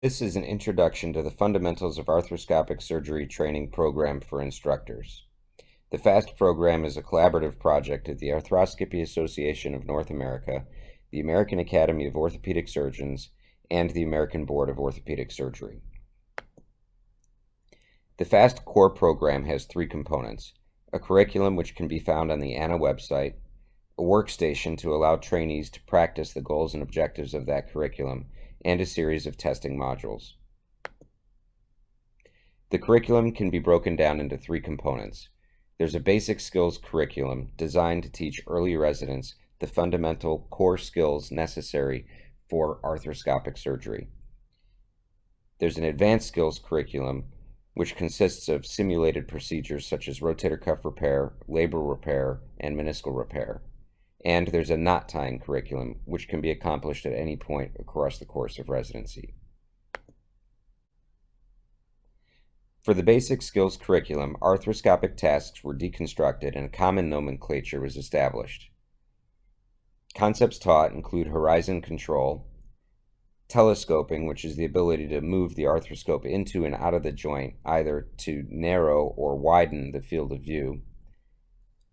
This is an introduction to the fundamentals of arthroscopic surgery training program for instructors. The FAST program is a collaborative project at the Arthroscopy Association of North America, the American Academy of Orthopedic Surgeons, and the American Board of Orthopedic Surgery. The FAST core program has three components: a curriculum which can be found on the ANA website, a workstation to allow trainees to practice the goals and objectives of that curriculum, and a series of testing modules. The curriculum can be broken down into three components. There's a basic skills curriculum designed to teach early residents the fundamental core skills necessary for arthroscopic surgery. There's an advanced skills curriculum which consists of simulated procedures such as rotator cuff repair, labral repair, and meniscal repair. And there's a knot tying curriculum, which can be accomplished at any point across the course of residency. For the basic skills curriculum, arthroscopic tasks were deconstructed and a common nomenclature was established. Concepts taught include horizon control, telescoping, which is the ability to move the arthroscope into and out of the joint, either to narrow or widen the field of view,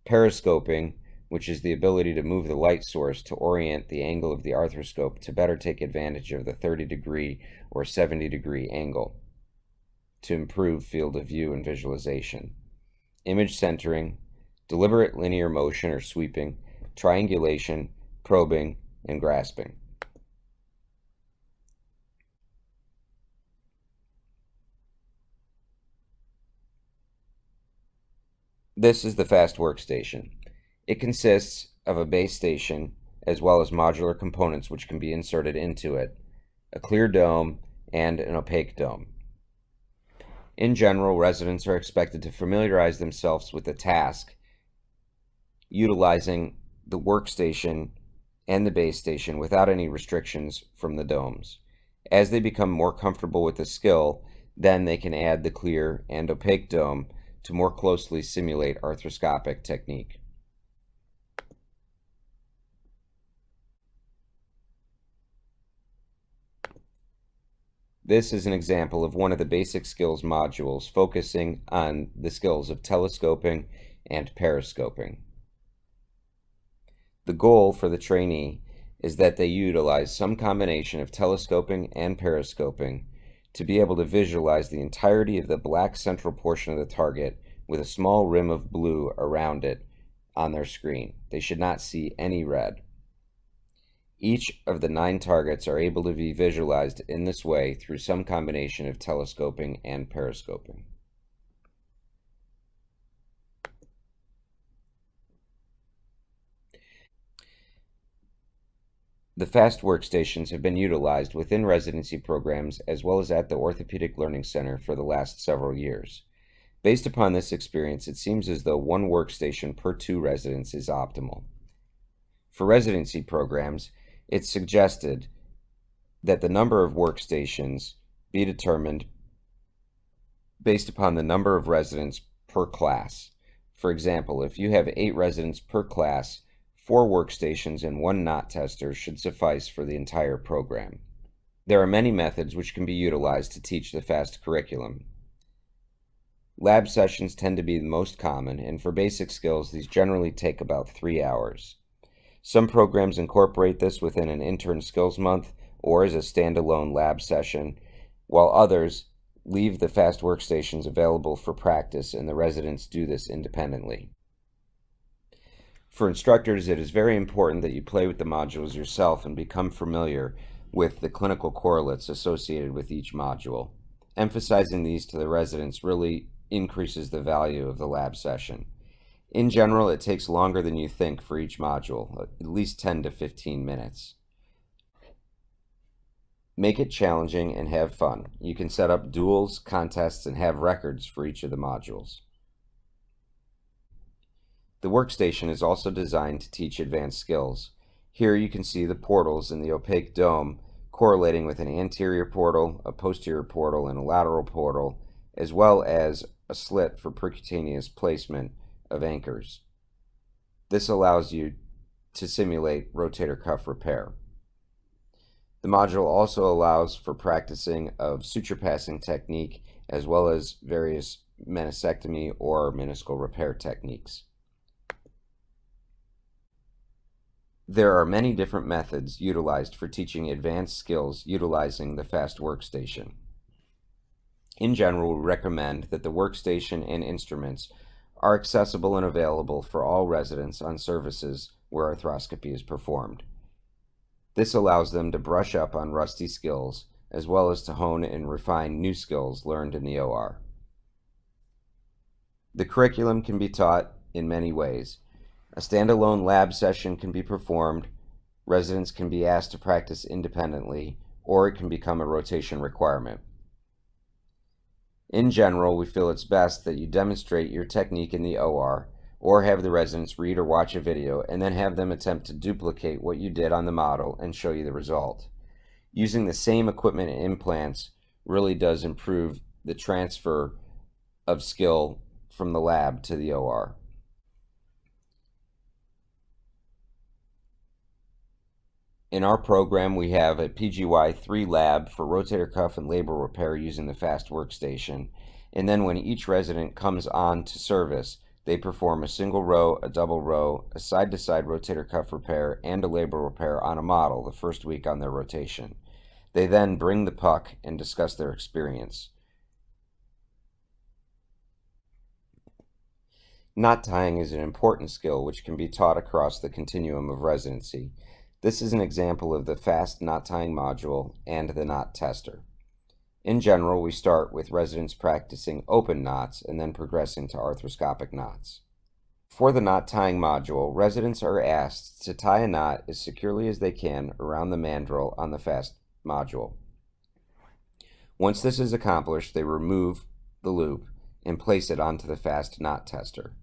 periscoping, which is the ability to move the light source to orient the angle of the arthroscope to better take advantage of the 30-degree or 70-degree angle to improve field of view and visualization, image centering, deliberate linear motion or sweeping, triangulation, probing, and grasping. This is the FAST workstation. It consists of a base station as well as modular components which can be inserted into it, a clear dome, and an opaque dome. In general, residents are expected to familiarize themselves with the task utilizing the workstation and the base station without any restrictions from the domes. As they become more comfortable with the skill, then they can add the clear and opaque dome to more closely simulate arthroscopic technique. This is an example of one of the basic skills modules focusing on the skills of telescoping and periscoping. The goal for the trainee is that they utilize some combination of telescoping and periscoping to be able to visualize the entirety of the black central portion of the target with a small rim of blue around it on their screen. They should not see any red. Each of the 9 targets are able to be visualized in this way through some combination of telescoping and periscoping. The FAST workstations have been utilized within residency programs as well as at the Orthopedic Learning Center for the last several years. Based upon this experience, it seems as though 1 workstation per 2 residents is optimal. For residency programs, it's suggested that the number of workstations be determined based upon the number of residents per class. For example, if you have 8 residents per class, 4 workstations and 1 knot tester should suffice for the entire program. There are many methods which can be utilized to teach the FAST curriculum. Lab sessions tend to be the most common, and for basic skills, these generally take about 3 hours. Some programs incorporate this within an intern skills month or as a standalone lab session, while others leave the FAST workstations available for practice and the residents do this independently. For instructors, it is very important that you play with the modules yourself and become familiar with the clinical correlates associated with each module. Emphasizing these to the residents really increases the value of the lab session. In general, it takes longer than you think for each module, at least 10 to 15 minutes. Make it challenging and have fun. You can set up duels, contests, and have records for each of the modules. The workstation is also designed to teach advanced skills. Here you can see the portals in the opaque dome correlating with an anterior portal, a posterior portal, and a lateral portal, as well as a slit for percutaneous placement of anchors. This allows you to simulate rotator cuff repair. The module also allows for practicing of suture passing technique as well as various meniscectomy or meniscal repair techniques. There are many different methods utilized for teaching advanced skills utilizing the FAST workstation. In general, we recommend that the workstation and instruments are accessible and available for all residents on services where arthroscopy is performed. This allows them to brush up on rusty skills as well as to hone and refine new skills learned in the OR. The curriculum can be taught in many ways. A standalone lab session can be performed, residents can be asked to practice independently, or it can become a rotation requirement. In general, we feel it's best that you demonstrate your technique in the OR, or have the residents read or watch a video and then have them attempt to duplicate what you did on the model and show you the result. Using the same equipment and implants really does improve the transfer of skill from the lab to the OR. In our program, we have a PGY-3 lab for rotator cuff and labral repair using the FAST workstation, and then when each resident comes on to service, they perform a single row, a double row, a side-to-side rotator cuff repair, and a labral repair on a model the first week on their rotation. They then bring the puck and discuss their experience. Knot tying is an important skill which can be taught across the continuum of residency. This is an example of the FAST knot tying module and the knot tester. In general, we start with residents practicing open knots and then progressing to arthroscopic knots. For the knot tying module, residents are asked to tie a knot as securely as they can around the mandrel on the FAST module. Once this is accomplished, they remove the loop and place it onto the FAST knot tester.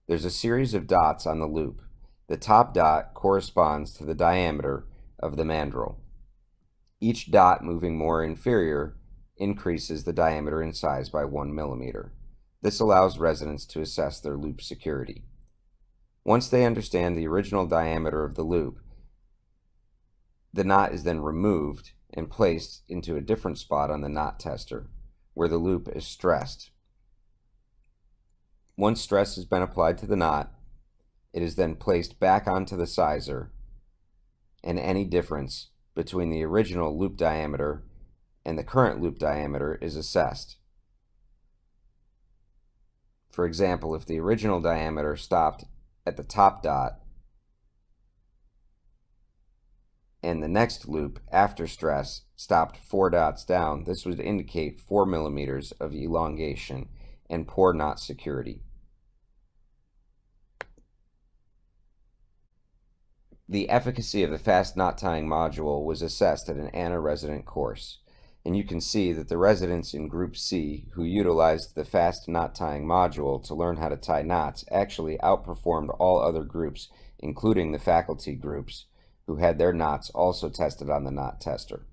There's a series of dots on the loop. The top dot corresponds to the diameter of the mandrel. Each dot moving more inferior increases the diameter in size by 1 millimeter. This allows residents to assess their loop security. Once they understand the original diameter of the loop, the knot is then removed and placed into a different spot on the knot tester, where the loop is stressed. Once stress has been applied to the knot, it is then placed back onto the sizer, and any difference between the original loop diameter and the current loop diameter is assessed. For example, if the original diameter stopped at the top dot and the next loop after stress stopped 4 dots down, this would indicate 4 millimeters of elongation and poor knot security. The efficacy of the FAST knot tying module was assessed at an ANA resident course, and you can see that the residents in Group C who utilized the FAST knot tying module to learn how to tie knots actually outperformed all other groups, including the faculty groups, who had their knots also tested on the knot tester.